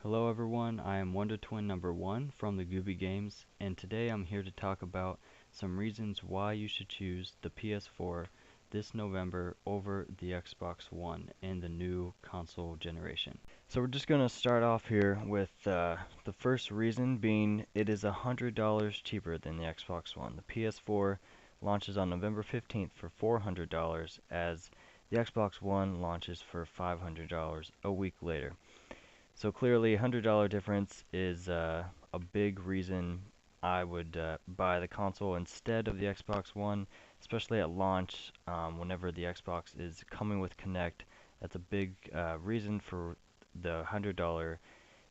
Hello everyone, I am Wonder Twin number 1 from the Gooby Games, and today I'm here to talk about some reasons why you should choose the PS4 this November over the Xbox One in the new console generation. So we're just going to start off here with the first reason being it is $100 cheaper than the Xbox One. The PS4 launches on November 15th for $400 as the Xbox One launches for $500 a week later. So clearly, $100 difference is a big reason I would buy the console instead of the Xbox One, especially at launch. Whenever the Xbox is coming with Kinect, that's a big reason for the $100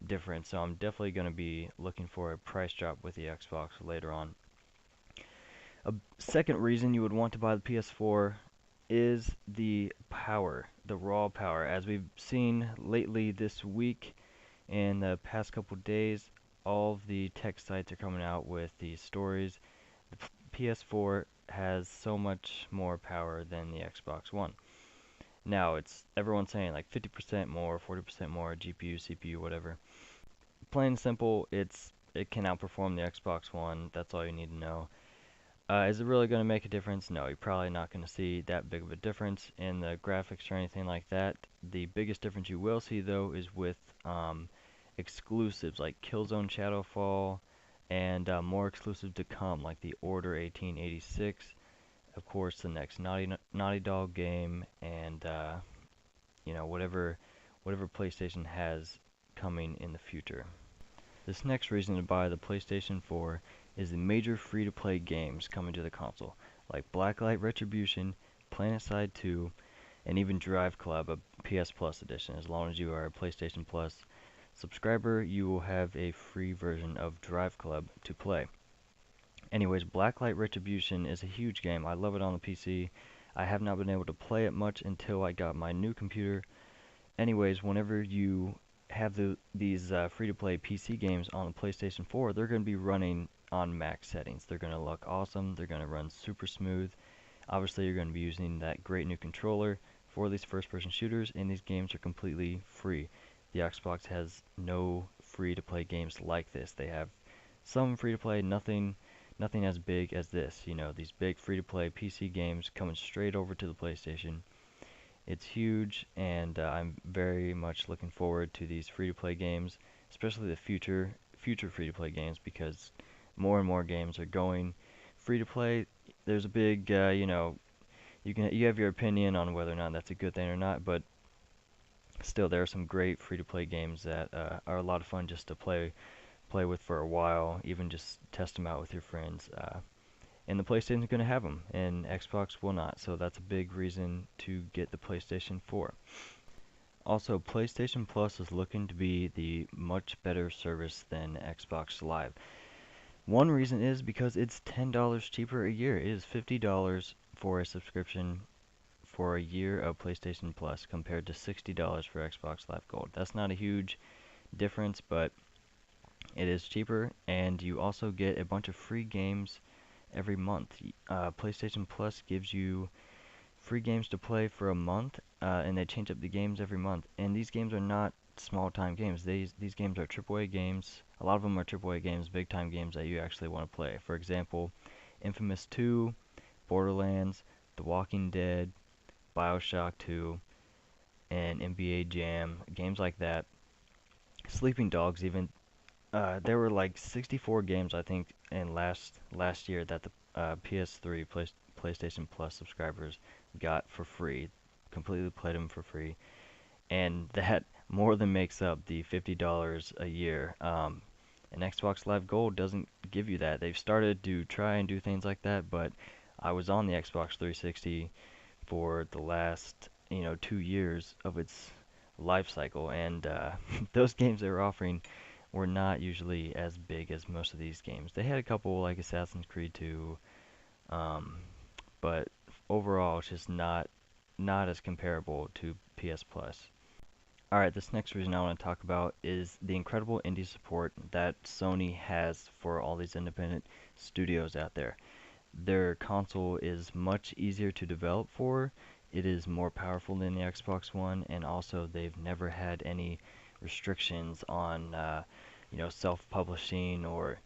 difference. So I'm definitely going to be looking for a price drop with the Xbox later on. A second reason you would want to buy the PS4 is the power, the raw power. As we've seen lately this week and the past couple days, all of the tech sites are coming out with these stories. The PS4 has so much more power than the Xbox One. Now, it's everyone's saying like 50% more, 40% more GPU, CPU, whatever. Plain and simple, it can outperform the Xbox One. That's all you need to know. Is it really going to make a difference? No, you're probably not going to see that big of a difference in the graphics or anything like that. The biggest difference you will see, though, is with exclusives like Killzone Shadowfall and more exclusive to come, like the Order 1886, of course, the next Naughty Dog game, and whatever PlayStation has coming in the future. This next reason to buy the PlayStation 4 is the major free-to-play games coming to the console, like Blacklight Retribution, PlanetSide 2, and even Drive Club, a PS Plus edition. As long as you are a PlayStation Plus subscriber, you will have a free version of Drive Club to play. Anyways, Blacklight Retribution is a huge game. I love it on the PC. I have not been able to play it much until I got my new computer. Anyways, whenever you have these free-to-play PC games on the PlayStation 4, they're going to be running on max settings. They're going to look awesome. They're going to run super smooth. Obviously, you're going to be using that great new controller for these first-person shooters, and these games are completely free. The Xbox has no free-to-play games like this. They have some free-to-play, nothing as big as this. You know, these big free-to-play PC games coming straight over to the PlayStation. It's huge, and I'm very much looking forward to these free-to-play games, especially the future free-to-play games, because more and more games are going free-to-play. There's a big, you have your opinion on whether or not that's a good thing or not, but still, there are some great free-to-play games that are a lot of fun just to play with for a while, even just test them out with your friends. And the PlayStation's going to have them, and Xbox will not, so that's a big reason to get the PlayStation 4. Also, PlayStation Plus is looking to be the much better service than Xbox Live. One reason is because it's $10 cheaper a year. It is $50 for a subscription for a year of PlayStation Plus compared to $60 for Xbox Live Gold. That's not a huge difference, but it is cheaper, and you also get a bunch of free games every month. PlayStation Plus gives you free games to play for a month, and they change up the games every month. And these games are not small-time games. These games are AAA games. A lot of them are AAA games, big-time games that you actually want to play. For example, Infamous 2, Borderlands, The Walking Dead, BioShock 2, and NBA Jam, games like that. Sleeping Dogs even. There were like 64 games, I think, in last year that the PS3 PlayStation Plus subscribers got for free. Completely played them for free, and that more than makes up the $50 a year. And Xbox Live Gold doesn't give you that. They've started to try and do things like that, but I was on the Xbox 360 for the last 2 years of its life cycle, and those games they were offering were not usually as big as most of these games. They had a couple like Assassin's Creed 2, but overall it's just not as comparable to PS Plus. Alright, this next reason I want to talk about is the incredible indie support that Sony has for all these independent studios out there. Their console is much easier to develop for. It is more powerful than the Xbox One, and also they've never had any restrictions on self-publishing or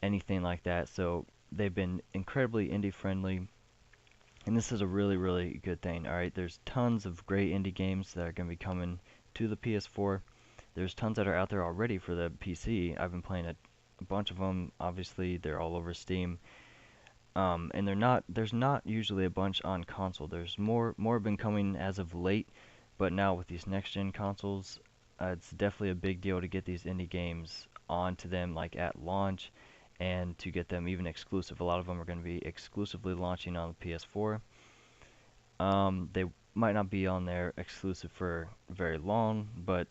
anything like that. So they've been incredibly indie friendly, and this is a really, really good thing. All right, there's tons of great indie games that are going to be coming to the PS4. There's tons that are out there already for the PC. I've been playing a bunch of them. Obviously, they're all over Steam. And there's not usually a bunch on console. There's more have been coming as of late, but now with these next gen consoles, it's definitely a big deal to get these indie games onto them like at launch, and to get them even exclusive. A lot of them are going to be exclusively launching on the PS4. They might not be on there exclusive for very long, but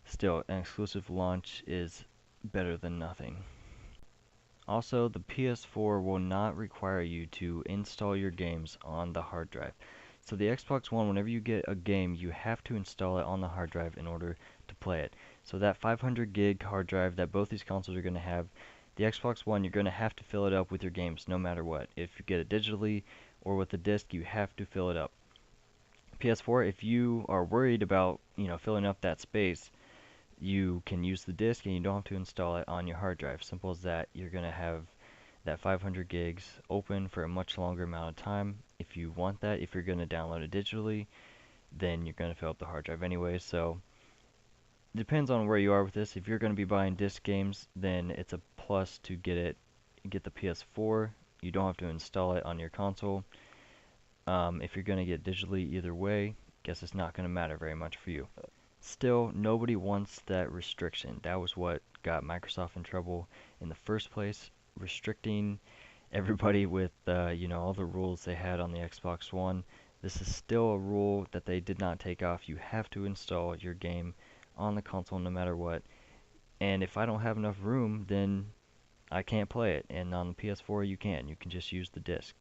still, an exclusive launch is better than nothing. Also, the PS4 will not require you to install your games on the hard drive. So the Xbox One, whenever you get a game, you have to install it on the hard drive in order to play it. So that 500 gig hard drive that both these consoles are going to have, the Xbox One, you're going to have to fill it up with your games no matter what. If you get it digitally or with a disc, you have to fill it up. PS4, if you are worried about, filling up that space, you can use the disk and you don't have to install it on your hard drive. Simple as that. You're going to have that 500 gigs open for a much longer amount of time. If you want that, if you're going to download it digitally, then you're going to fill up the hard drive anyway. So it depends on where you are with this. If you're going to be buying disc games, then it's a plus to get the PS4. You don't have to install it on your console. If you're going to get digitally either way, guess it's not going to matter very much for you. Still, nobody wants that restriction. That was what got Microsoft in trouble in the first place, restricting everybody with all the rules they had on the Xbox One. This is still a rule that they did not take off. You have to install your game on the console no matter what. And if I don't have enough room, then I can't play it. And on the PS4 you can. You can just use the disc.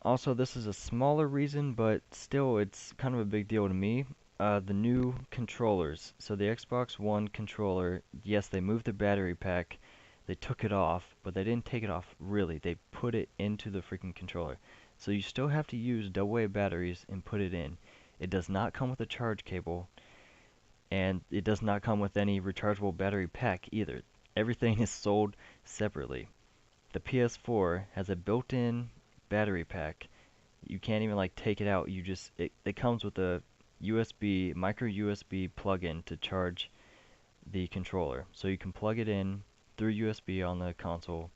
Also, this is a smaller reason, but still it's kind of a big deal to me. The new controllers. So the Xbox One controller, yes, they moved the battery pack. They took it off, but they didn't take it off really. They put it into the freaking controller. So you still have to use AA batteries and put it in. It does not come with a charge cable, and it does not come with any rechargeable battery pack either. Everything is sold separately. The PS4 has a built-in battery pack. You can't even take it out. It comes with a micro USB plug-in to charge the controller. So you can plug it in through USB on the console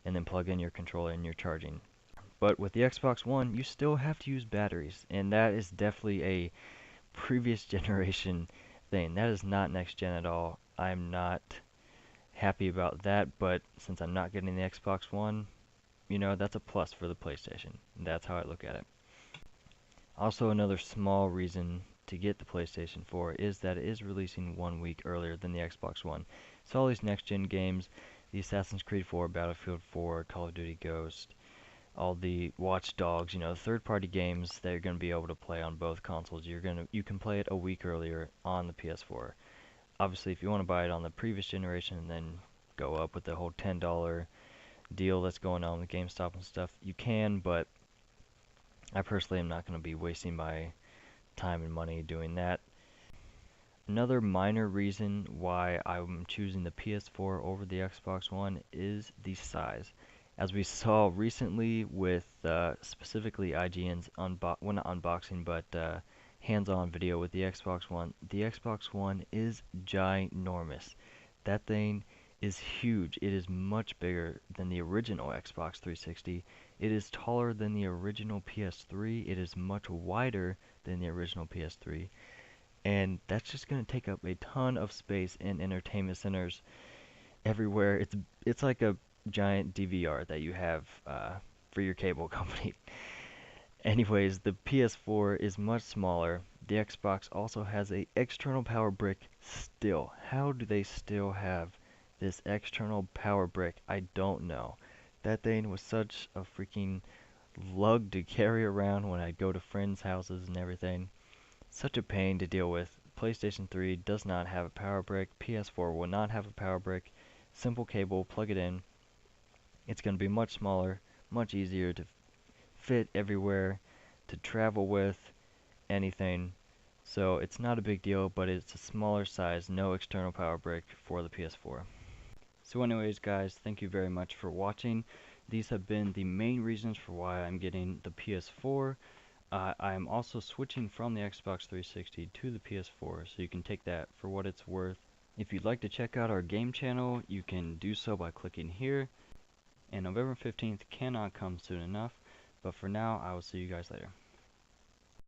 and then plug in your controller and you're charging. But with the Xbox One, you still have to use batteries, and that is definitely a previous generation thing. That is not next gen at all. I'm not happy about that, but since I'm not getting the Xbox One, that's a plus for the PlayStation. That's how I look at it. Also, another small reason to get the PlayStation 4 is that it is releasing 1 week earlier than the Xbox One. So all these next-gen games, the Assassin's Creed 4, Battlefield 4, Call of Duty Ghost, all the Watch Dogs, third-party games that you're going to be able to play on both consoles, you can play it a week earlier on the PS4. Obviously, if you want to buy it on the previous generation and then go up with the whole $10 deal that's going on with GameStop and stuff, you can, but I personally am not going to be wasting my time and money doing that. Another minor reason why I'm choosing the PS4 over the Xbox One is the size. As we saw recently with specifically IGN's not unboxing, but hands-on video with the Xbox One, the Xbox One is ginormous. That thing is huge. It is much bigger than the original Xbox 360. It is taller than the original PS3. It is much wider than the original PS3. And that's just going to take up a ton of space in entertainment centers everywhere. It's like a giant DVR that you have for your cable company. Anyways, the PS4 is much smaller. The Xbox also has a external power brick still. How do they still have this external power brick? I don't know. That thing was such a freaking lug to carry around when I'd go to friends' houses and everything. Such a pain to deal with. PlayStation 3 does not have a power brick. PS4 will not have a power brick. Simple cable, plug it in. It's going to be much smaller, much easier to fit everywhere, to travel with, anything. So it's not a big deal, but it's a smaller size, no external power brick for the PS4. So anyways guys, thank you very much for watching. These have been the main reasons for why I'm getting the PS4. I am also switching from the Xbox 360 to the PS4, so you can take that for what it's worth. If you'd like to check out our game channel, you can do so by clicking here. And November 15th cannot come soon enough, but for now, I will see you guys later.